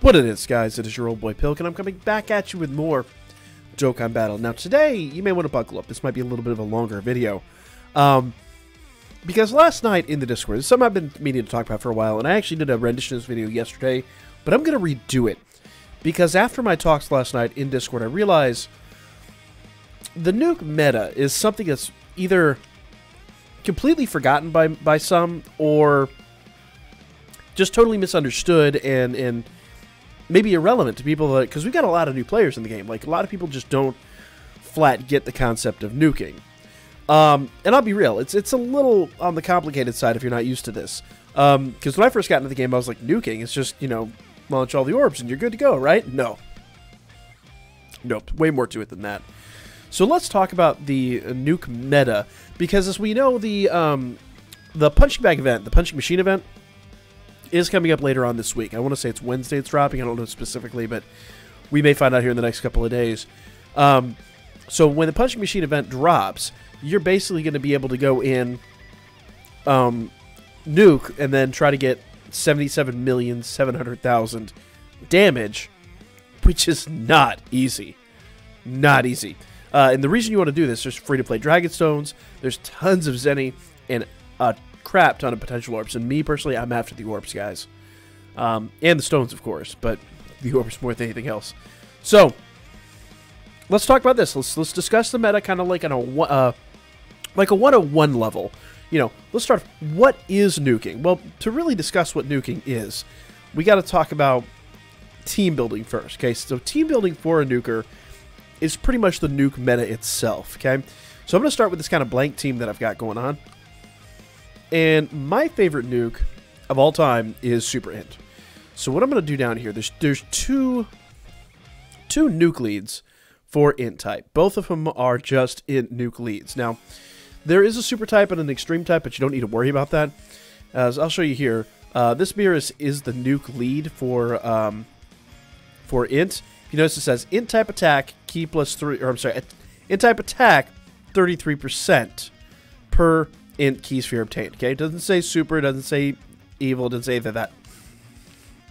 What it is, guys, it is your old boy Pilk, and I'm coming back at you with more Dokkan Battle. Now, today, you may want to buckle up. This might be a little bit of a longer video. Because last night in the Discord, something I've been meaning to talk about for a while, and I actually did a rendition of this video yesterday, but I'm going to redo it. Because after my talks last night in Discord, I realized the Nuke Meta is something that's either completely forgotten by some, or just totally misunderstood and maybe irrelevant to people, because we've got a lot of new players in the game. Like, a lot of people just don't flat get the concept of nuking. And I'll be real, it's a little on the complicated side if you're not used to this. Because when I first got into the game, I was like, nuking, it's just, you know, launch all the orbs and you're good to go, right? No. Nope, way more to it than that. So let's talk about the Nuke Meta, because as we know, the punching bag event, the punching machine event, is coming up later on this week. I want to say it's Wednesday it's dropping. I don't know specifically, but we may find out here in the next couple of days. So when the punching machine event drops, you're basically going to be able to go in, nuke, and then try to get 77,700,000 damage, which is not easy. Not easy. And the reason you want to do this, there's free-to-play Dragon Stones, there's tons of Zenny, and a crap ton of potential orbs. And me, personally, I'm after the orbs, guys. And the stones, of course, but the orbs more than anything else. So, let's talk about this. Let's discuss the meta kind of like on a 101 level. You know, let's start. What is nuking? Well, to really discuss what nuking is, we got to talk about team building first. Okay, so team building for a nuker is pretty much the nuke meta itself. Okay, so I'm going to start with this kind of blank team that I've got going on. And my favorite nuke of all time is Super Int. So what I'm going to do down here, there's two nuke leads for Int type. Both of them are just Int nuke leads. Now, there is a super type and an extreme type, but you don't need to worry about that. As I'll show you here, this Beerus is the nuke lead for Int. If you notice, it says Int type attack key plus 3, or I'm sorry, Int type attack 33% per Int key sphere obtained. Okay, it doesn't say super, it doesn't say evil, it doesn't say that.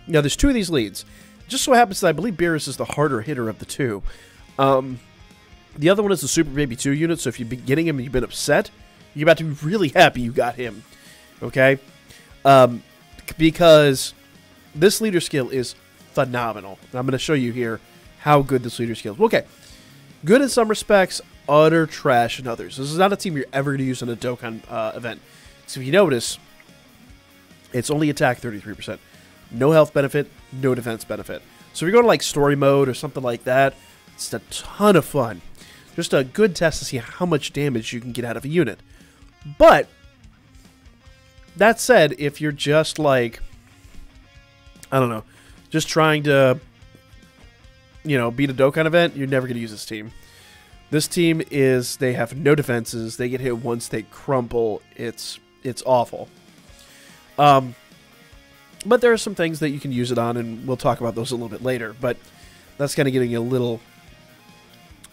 Now, there's two of these leads. Just so happens that I believe Beerus is the harder hitter of the two. The other one is the Super Baby 2 unit, so if you've been getting him and you've been upset, you're about to be really happy you got him. Okay? Because this leader skill is phenomenal. And I'm going to show you here how good this leader skill is. Okay. Good in some respects, utter trash in others. This is not a team you're ever going to use in a Dokkan event. So if you notice, it's only attack 33%. No health benefit, no defense benefit. So if you're going to like story mode or something like that, it's a ton of fun. Just a good test to see how much damage you can get out of a unit. But, that said, if you're just like, I don't know, just trying to, you know, beat a Dokkan event, you're never going to use this team. This team is, they have no defenses, they get hit once, they crumple, it's awful. But there are some things that you can use it on, and we'll talk about those a little bit later, but that's kind of getting a little,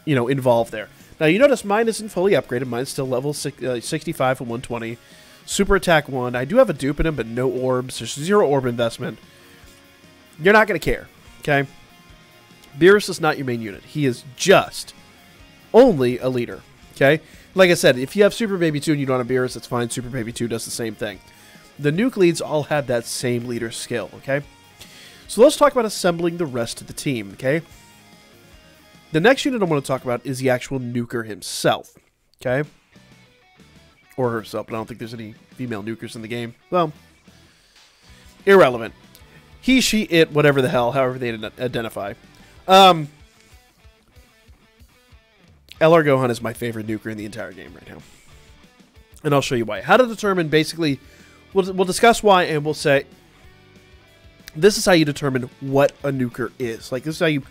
you know, involved there. Now, you notice mine isn't fully upgraded. Mine's still level 65 and 120. Super attack 1. I do have a dupe in him, but no orbs. There's 0 orb investment. You're not going to care, okay? Beerus is not your main unit. He is just only a leader, okay? Like I said, if you have Super Baby 2 and you don't have Beerus, that's fine. Super Baby 2 does the same thing. The nuke leads all have that same leader skill, okay? So let's talk about assembling the rest of the team, okay? The next unit I want to talk about is the actual nuker himself, okay? Or herself, but I don't think there's any female nukers in the game. Well, irrelevant. He, she, it, whatever the hell, however they identify. LR Gohan is my favorite nuker in the entire game right now. And I'll show you why. How to determine, basically, we'll discuss why, and we'll say, this is how you determine what a nuker is. Like, this is how you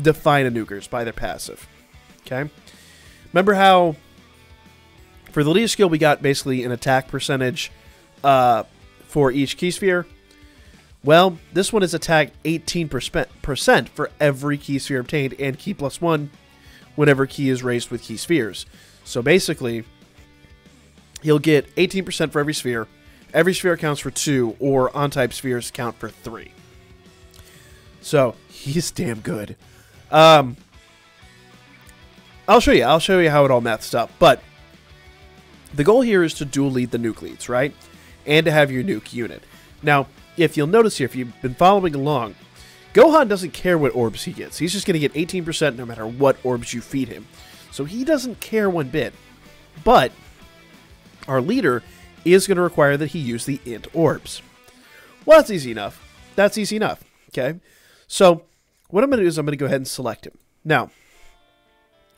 define a nuker, by their passive. Okay? Remember how for the leader skill we got basically an attack percentage for each key sphere? Well, this one is attack 18% for every key sphere obtained and key plus 1 whenever key is raised with key spheres. So basically, he'll get 18% for every sphere. Every sphere counts for 2, or on-type spheres count for 3. So he's damn good. I'll show you how it all maths up. But the goal here is to dual lead the nuke leads, right? And to have your nuke unit. Now, if you'll notice here, if you've been following along, Gohan doesn't care what orbs he gets. He's just going to get 18% no matter what orbs you feed him. So he doesn't care one bit. But our leader is going to require that he use the int orbs. Well, that's easy enough. That's easy enough. Okay? So what I'm going to do is I'm going to go ahead and select him. Now,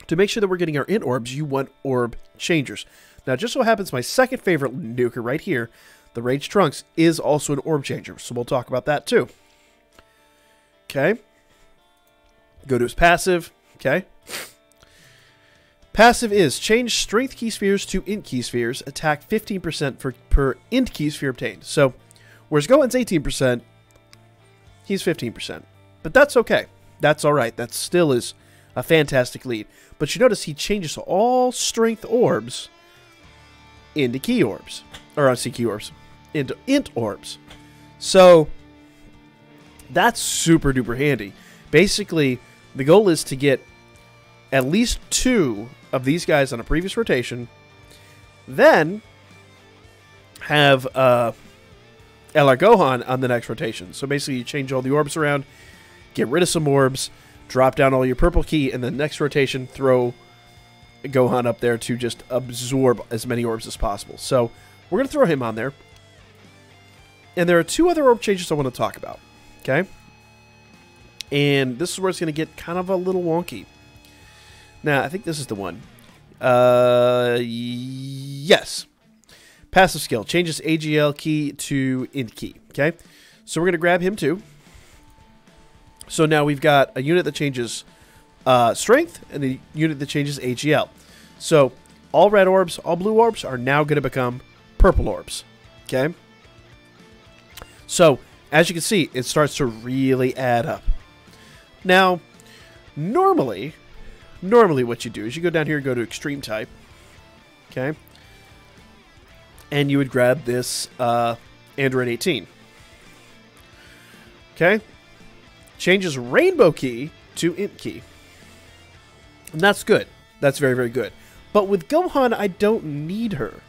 to make sure that we're getting our int orbs, you want Orb Changers. Now, just so happens my second favorite nuker right here, the Rage Trunks, is also an Orb Changer. So we'll talk about that too. Okay. Go to his passive. Okay. Passive is change strength key spheres to int key spheres. Attack 15% per int key sphere obtained. So, whereas Gohan's 18%, he's 15%. But that's okay. That's alright. That still is a fantastic lead. But you notice he changes all strength orbs into key orbs. Or key orbs. Into int orbs. So, that's super duper handy. Basically, the goal is to get at least 2 of these guys on a previous rotation. Then have LR Gohan on the next rotation. So basically you change all the orbs around, get rid of some orbs, drop down all your purple key, and then next rotation throw Gohan up there to just absorb as many orbs as possible. So we're going to throw him on there. And there are 2 other orb changes I want to talk about. Okay? And this is where it's going to get kind of a little wonky. Now, I think this is the one. Yes. Passive skill. Changes AGL key to int key. Okay? So we're going to grab him too. So now we've got a unit that changes strength and a unit that changes AGL. So all red orbs, all blue orbs are now going to become purple orbs. Okay? So, as you can see, it starts to really add up. Now, normally what you do is you go down here and go to extreme type. Okay? And you would grab this Android 18. Okay? Changes rainbow key to int key. And that's good. That's very, very good. But with Gohan, I don't need her.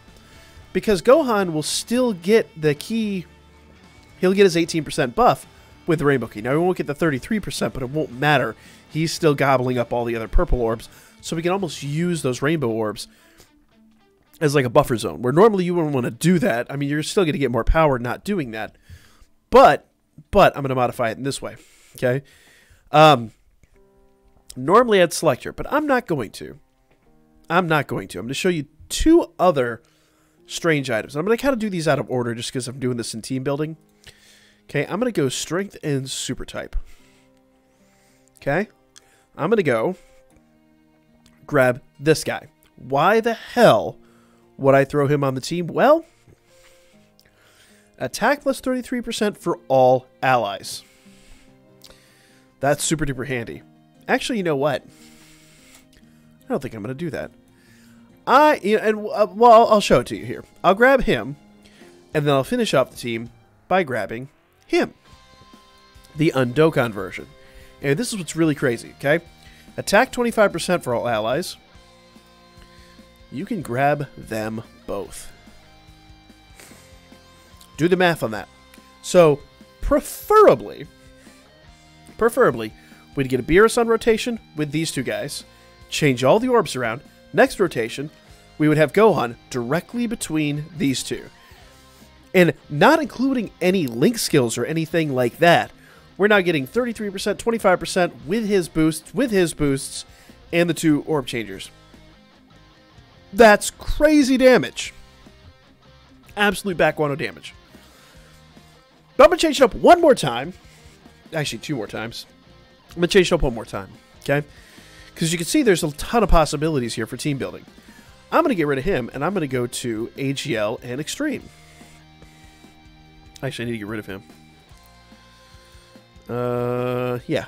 Because Gohan will still get the key. He'll get his 18% buff with the rainbow key. Now, he won't get the 33%, but it won't matter. He's still gobbling up all the other purple orbs. So we can almost use those rainbow orbs as like a buffer zone. Where normally you wouldn't want to do that. I mean, you're still going to get more power not doing that. But I'm going to modify it in this way. Okay? Normally I'd select her, but I'm not going to. I'm going to show you 2 other strange items. I'm going to kind of do these out of order just because I'm doing this in team building. Okay, I'm going to go strength and super type. Okay? I'm going to go grab this guy. Why the hell would I throw him on the team? Well, attack plus 33% for all allies. That's super duper handy. Actually, you know what? I don't think I'm going to do that. Well, I'll show it to you here. I'll grab him, and then I'll finish off the team by grabbing him. The Dokkan version. And this is what's really crazy, okay? Attack 25% for all allies. You can grab them both. Do the math on that. So, preferably, we'd get a Beerus on rotation with these 2 guys. Change all the orbs around. Next rotation, we would have Gohan directly between these 2. And not including any link skills or anything like that. We're now getting 33%, 25% with his boosts, and the 2 orb changers. That's crazy damage. Absolute back 1-0 damage. But I'm going to change it up one more time. Actually, 2 more times. I'm going to change it up one more time. Okay? Because you can see there's a ton of possibilities here for team building. I'm going to get rid of him, and I'm going to go to AGL and Extreme. Actually, I need to get rid of him. Yeah.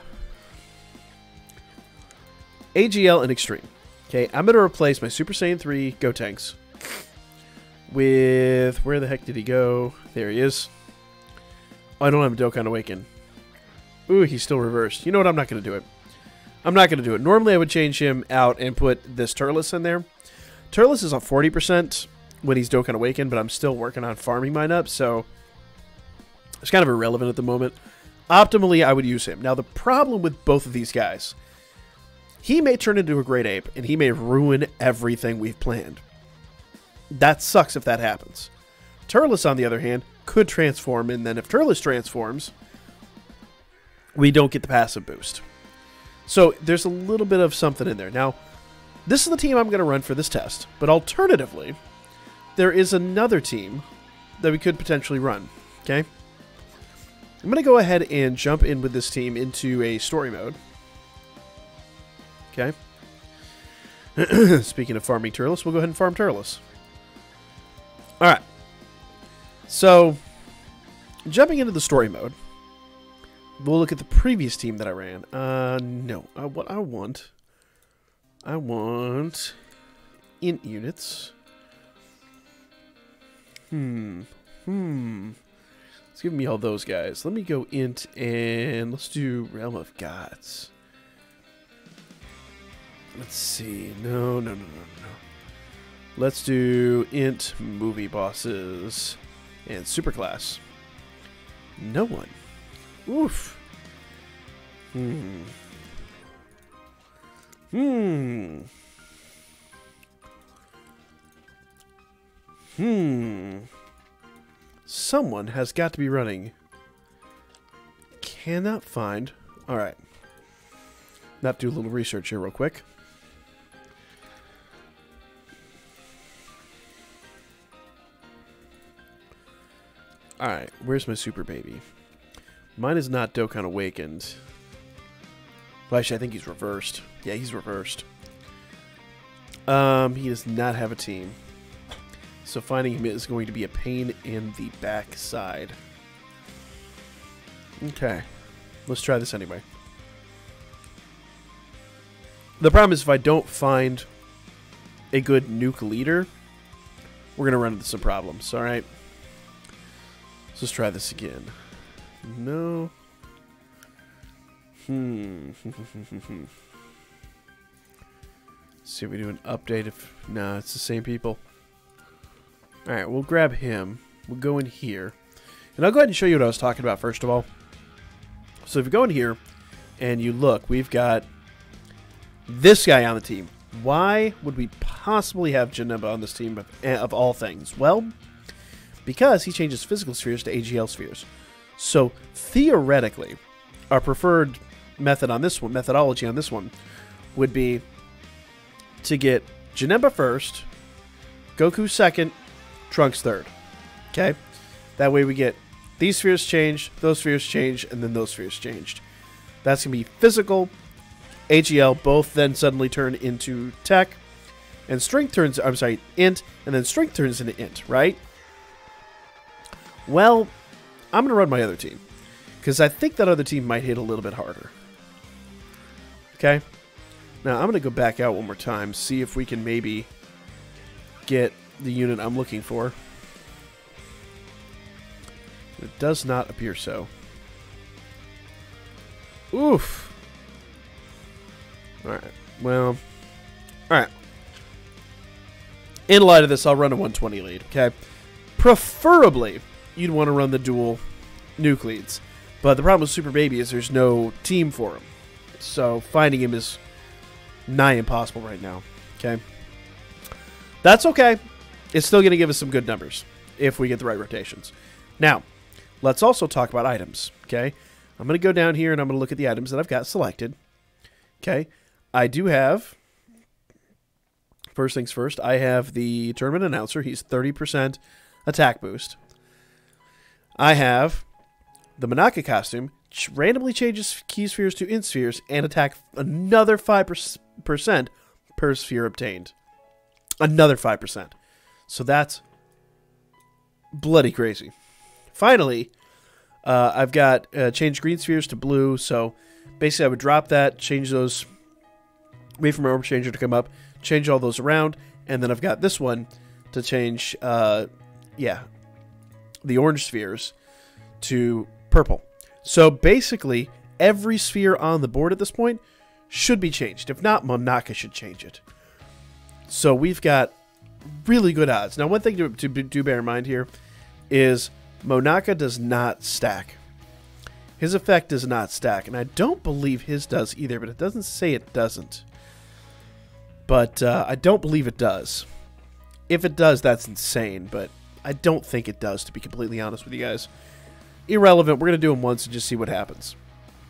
AGL and Extreme. Okay, I'm going to replace my Super Saiyan 3 Gotenks with... Where the heck did he go? There he is. Oh, I don't have a Dokkan Awaken. Ooh, he's still reversed. You know what? I'm not going to do it. I'm not going to do it. Normally, I would change him out and put this Turles in there. Turles is on 40% when he's Dokkan Awakened, but I'm still working on farming mine up, so it's kind of irrelevant at the moment. Optimally, I would use him. Now, the problem with both of these guys, he may turn into a great ape, and he may ruin everything we've planned. That sucks if that happens. Turles, on the other hand, could transform, and then if Turles transforms, we don't get the passive boost. So there's a little bit of something in there. Now, this is the team I'm going to run for this test, but alternatively, there is another team that we could potentially run, okay? I'm going to go ahead and jump in with this team into a story mode. Okay. Speaking of farming Turles, we'll go ahead and farm Turles. Alright. So, jumping into the story mode, we'll look at the previous team that I ran. No. What I want int units. It's giving me all those guys. Let me go int and let's do Realm of Gods. Let's see. No. Let's do int movie bosses and superclass. No one. Oof. Someone has got to be running. Cannot find. Alright. Not do a little research here real quick. Alright, where's my super baby? Mine is not Dokkan Awakened. Well, actually, I think he's reversed. Yeah, he's reversed. He does not have a team. So finding him is going to be a pain in the backside. Okay. Let's try this anyway. The problem is if I don't find a good nuke leader, we're going to run into some problems, alright? So let's try this again. No. See if we do an update. If nah, it's the same people. Alright, we'll grab him. We'll go in here. And I'll go ahead and show you what I was talking about first of all. So if you go in here and you look, we've got this guy on the team. Why would we possibly have Janemba on this team of all things? Well, because he changes physical spheres to AGL spheres. So theoretically, our preferred method on this one, methodology on this one, would be to get Janemba first, Goku second, Trunks third. Okay? That way we get these spheres changed, those spheres changed, and then those spheres changed. That's going to be physical, AGL, both then suddenly turn into tech, and strength turns, I'm sorry, int, and then strength turns into int, right? Well, I'm going to run my other team, because I think that other team might hit a little bit harder. Okay? Now, I'm going to go back out one more time, see if we can maybe get the unit I'm looking for. It does not appear so. Oof. Alright, well, alright. In light of this, I'll run a 120 lead, okay? Preferably, you'd want to run the dual nuke leads. But the problem with Super Baby is there's no team for him. So finding him is nigh impossible right now, okay? That's okay. It's still going to give us some good numbers if we get the right rotations. Now, let's also talk about items, okay? I'm going to go down here and I'm going to look at the items that I've got selected, okay? I do have, first things first, I have the tournament announcer. He's 30% attack boost. I have the Manaka costume, which randomly changes key spheres to int spheres and attack another 5% per sphere obtained. Another 5%. So that's bloody crazy. Finally, I've got change green spheres to blue. So basically I would drop that, change those, wait for my Orb Changer to come up, change all those around, and then I've got this one to change, yeah, the orange spheres to purple. So basically, every sphere on the board at this point should be changed. If not, Monaka should change it. So we've got really good odds. Now, one thing to do bear in mind here is Monaka does not stack. His effect does not stack, and I don't believe his does either, but it doesn't say it doesn't. But I don't believe it does. If it does, that's insane, but I don't think it does, to be completely honest with you guys. Irrelevant. We're going to do them once and just see what happens.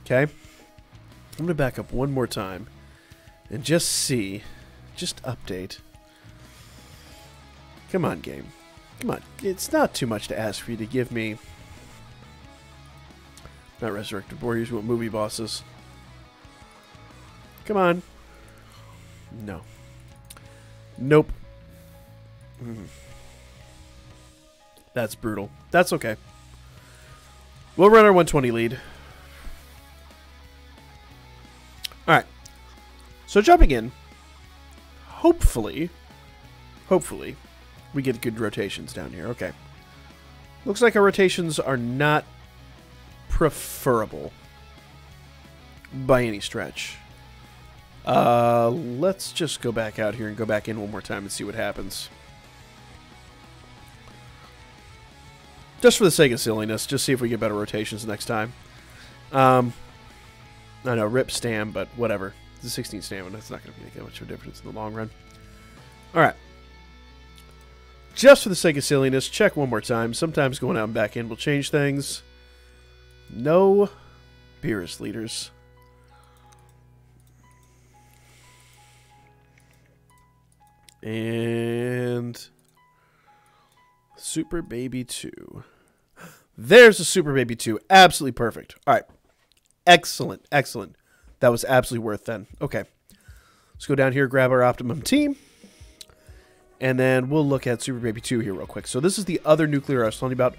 Okay? I'm going to back up one more time and just see. Just update. Come on, game. Come on. It's not too much to ask for you to give me... Not Resurrected Warriors, we want movie bosses. Come on. No. Nope. That's brutal. That's okay. We'll run our 120 lead. Alright. So jumping in. Hopefully, we get good rotations down here. Okay. Looks like our rotations are not preferable by any stretch. Let's just go back out here and go back in one more time and see what happens. Just for the sake of silliness, just see if we get better rotations next time. I know, rip stam, but whatever. It's a 16 stamina. It's not going to make that much of a difference in the long run. Alright. Just for the sake of silliness, check one more time. Sometimes going out and back in will change things. No Beerus leaders. And Super Baby 2. There's a Super Baby 2. Absolutely perfect. Alright. Excellent. Excellent. That was absolutely worth then. Okay. Let's go down here, grab our optimum team. And then we'll look at Super Baby 2 here real quick. So this is the other nuclear I was telling you about.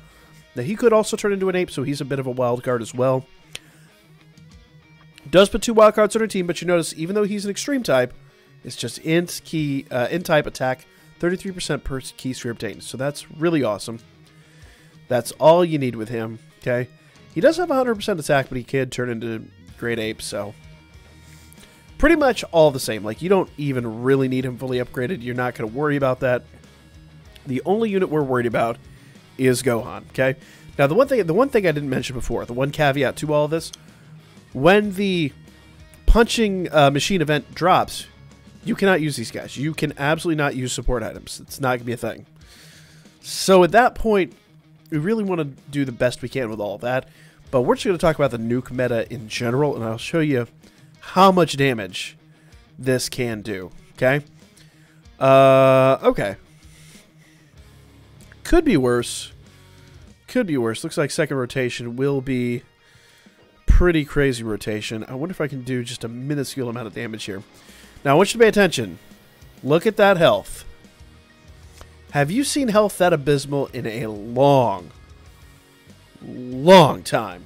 Now he could also turn into an ape, so he's a bit of a wild card as well. Does put 2 wild cards on our team, but you notice even though he's an extreme type, it's just int type attack, 33% per key sphere obtained. So that's really awesome. That's all you need with him. Okay. He does have 100% attack, but he can turn into great ape, so pretty much all the same. Like, you don't even really need him fully upgraded. You're not going to worry about that. The only unit we're worried about is Gohan, okay? Now, the one thing I didn't mention before, the one caveat to all of this, when the punching machine event drops, you cannot use these guys. You can absolutely not use support items. It's not going to be a thing. So at that point, we really want to do the best we can with all of that. But we're just going to talk about the Nuke Meta in general, and I'll show you how much damage this can do, okay? Okay. Could be worse. Could be worse. Looks like second rotation will be pretty crazy rotation. I wonder if I can do just a minuscule amount of damage here. Now, I want you to pay attention. Look at that health. Have you seen health that abysmal in a long time?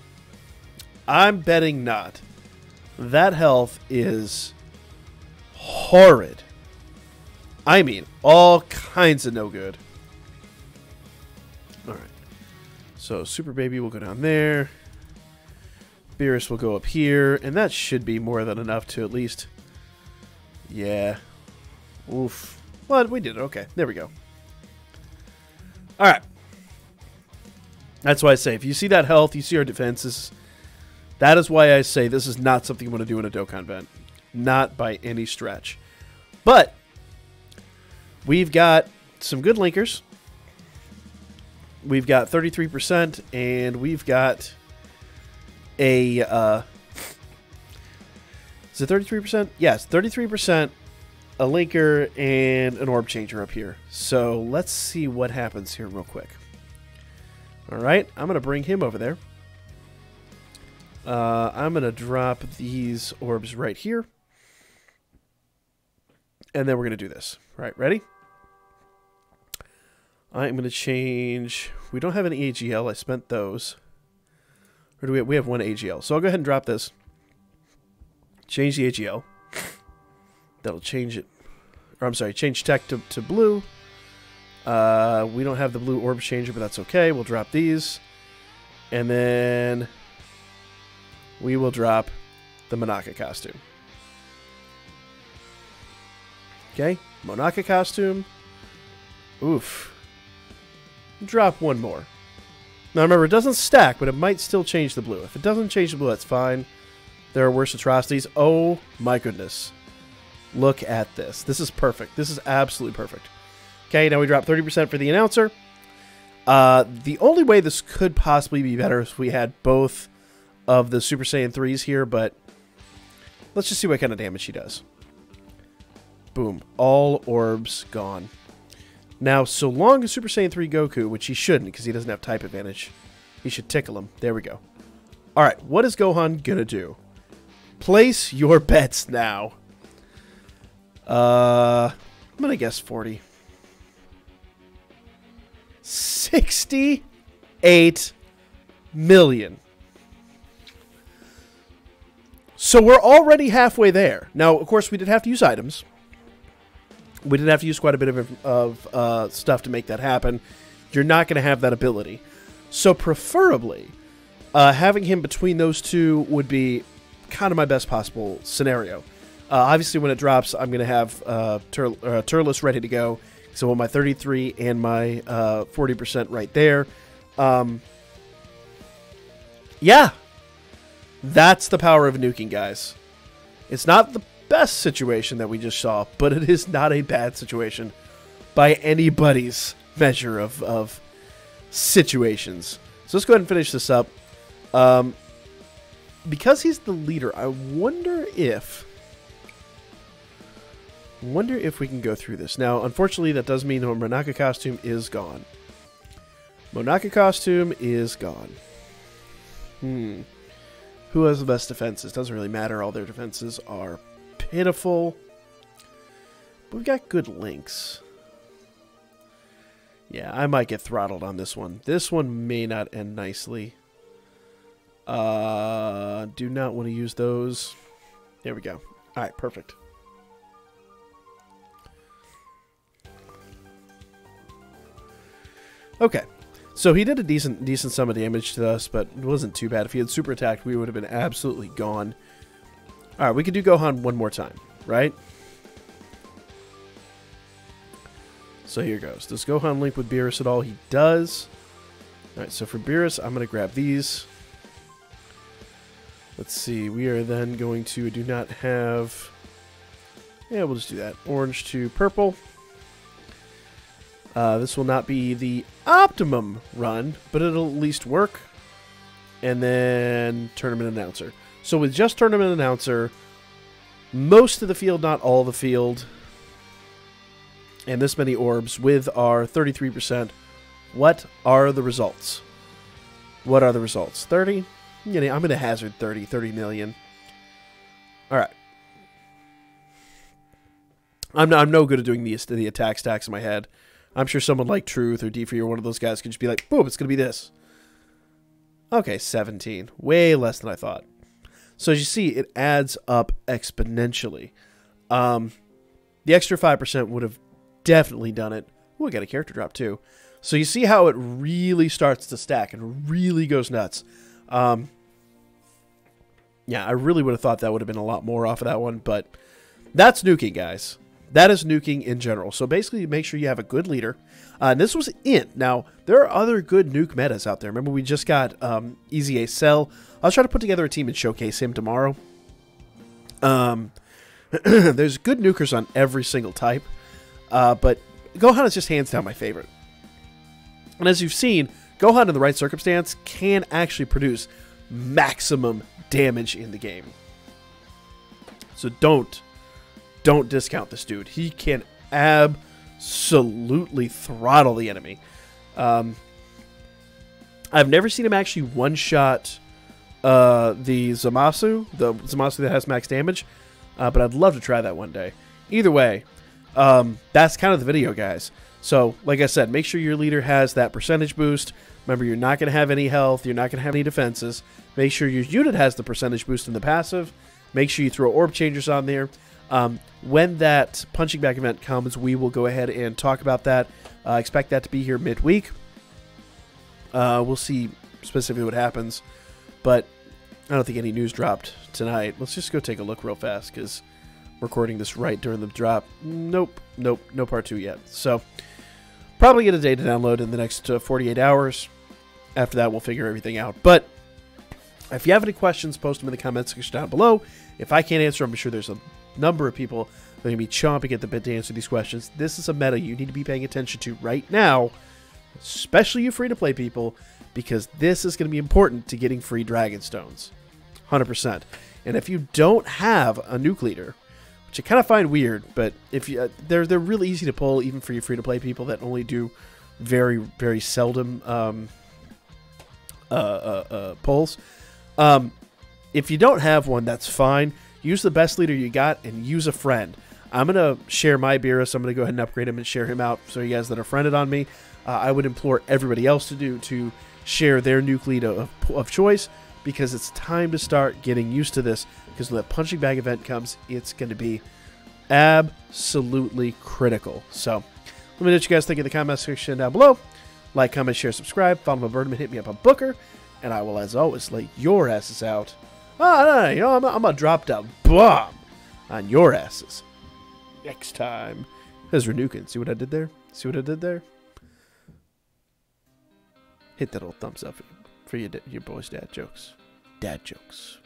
I'm betting not. That health is horrid. I mean, all kinds of no good. Alright. So, Super Baby will go down there. Beerus will go up here. And that should be more than enough to at least... Yeah. Oof. Well, we did it. Okay. There we go. Alright. That's why I say, if you see that health, you see our defenses, that is why I say this is not something you want to do in a Dokkan event. Not by any stretch. But, we've got some good linkers. We've got 33%, and we've got a, is it 33%? Yes, 33%, a linker, and an Orb Changer up here. So, let's see what happens here real quick. Alright, I'm going to bring him over there. I'm going to drop these orbs right here. And then we're going to do this. Right, ready? I'm going to change... We don't have any AGL. I spent those. Or do we have one AGL. So I'll go ahead and drop this. Change the AGL. That'll change it. Or I'm sorry, change tech to blue. We don't have the blue Orb Changer, but that's okay. We'll drop these. And then... we will drop the Monaka costume. Okay, Monaka costume. Oof. Drop one more. Now remember, it doesn't stack, but it might still change the blue. If it doesn't change the blue, that's fine. There are worse atrocities. Oh my goodness. Look at this. This is perfect. This is absolutely perfect. Okay, now we drop 30% for the announcer. The only way this could possibly be better is if we had both of the Super Saiyan 3s here, but let's just see what kind of damage she does. Boom. All orbs gone. Now, so long as Super Saiyan 3 Goku, which he shouldn't because he doesn't have type advantage, he should tickle him. There we go. Alright, what is Gohan gonna do? Place your bets now. I'm gonna guess 40. 68 million. So we're already halfway there. Now, of course, we did have to use items. We did have to use quite a bit of stuff to make that happen. You're not going to have that ability. So preferably, having him between those two would be kind of my best possible scenario. Obviously, when it drops, I'm going to have Turles ready to go. So I want my 33 and my 40% right there. Yeah. That's the power of nuking, guys. It's not the best situation that we just saw, but it is not a bad situation by anybody's measure of situations. So let's go ahead and finish this up. Because he's the leader, I wonder if we can go through this. Now, unfortunately, that does mean the Monaka costume is gone. Monaka costume is gone. Who has the best defenses? Doesn't really matter. All their defenses are pitiful. But we've got good links. Yeah, I might get throttled on this one. This one may not end nicely. Do not want to use those. There we go. Alright, perfect. Okay. So he did a decent sum of damage to us, but it wasn't too bad. If he had super attacked, we would have been absolutely gone. Alright, we could do Gohan one more time, right? So here goes. Does Gohan link with Beerus at all? He does. Alright, so for Beerus, I'm going to grab these. Let's see. We are then going to do not have... Yeah, we'll just do that. Orange to purple. This will not be the optimum run, but it'll at least work. And then tournament announcer. So with just tournament announcer, most of the field, not all the field, and this many orbs with our 33%, what are the results? What are the results? 30? Yeah, I'm going to hazard 30 million. All right. I'm no good at doing the attack stacks in my head. I'm sure someone like Truth or D3 or one of those guys could just be like, boom, it's going to be this. Okay, 17. Way less than I thought. So as you see, it adds up exponentially. The extra 5% would have definitely done it. Ooh, I got a character drop too. So you see how it really starts to stack and really goes nuts. Yeah, I really would have thought that would have been a lot more off of that one, but that's nuking, guys. That is nuking in general. So basically, make sure you have a good leader. And this was Int. Now, there are other good nuke metas out there. Remember, we just got Easy A Cell. I'll try to put together a team and showcase him tomorrow. There's good nukers on every single type. But Gohan is just hands down my favorite. And as you've seen, Gohan in the right circumstance can actually produce maximum damage in the game. So don't discount this dude. He can absolutely throttle the enemy. I've never seen him actually one-shot the Zamasu that has max damage, but I'd love to try that one day. Either way, that's kind of the video, guys. So, like I said, make sure your leader has that percentage boost. Remember, you're not going to have any health. You're not going to have any defenses. Make sure your unit has the percentage boost in the passive. Make sure you throw Orb Changers on there. When that punching bag event comes, we will go ahead and talk about that. Expect that to be here midweek. We'll see specifically what happens. But I don't think any news dropped tonight. Let's just go take a look real fast, because I'm recording this right during the drop. Nope, no part 2 yet. So, probably get a day to download in the next 48 hours. After that, we'll figure everything out. But if you have any questions, post them in the comments section down below. If I can't answer them, I'm sure there's a number of people that are going to be chomping at the bit to answer these questions. This is a meta you need to be paying attention to right now, especially you free-to-play people, because this is going to be important to getting free Dragon Stones. 100%. And if you don't have a nuke leader, which I kind of find weird, but if you, they're really easy to pull, even for you free-to-play people that only do very, very seldom pulls. If you don't have one, that's fine. Use the best leader you got and use a friend. I'm going to share my Beerus. I'm going to go ahead and upgrade him and share him out. So you guys that are friended on me, I would implore everybody else to share their nuke lead of choice, because it's time to start getting used to this, because when that punching bag event comes, it's going to be absolutely critical. So let me know what you guys think in the comment section down below. Like, comment, share, subscribe, follow my Birdman, hit me up on Booker, and I will, as always, lay your asses out. No, you know, I'm going to drop down bomb on your asses next time. There's Nuking. See what I did there? See what I did there? Hit that old thumbs up for your boys' dad jokes. Dad jokes.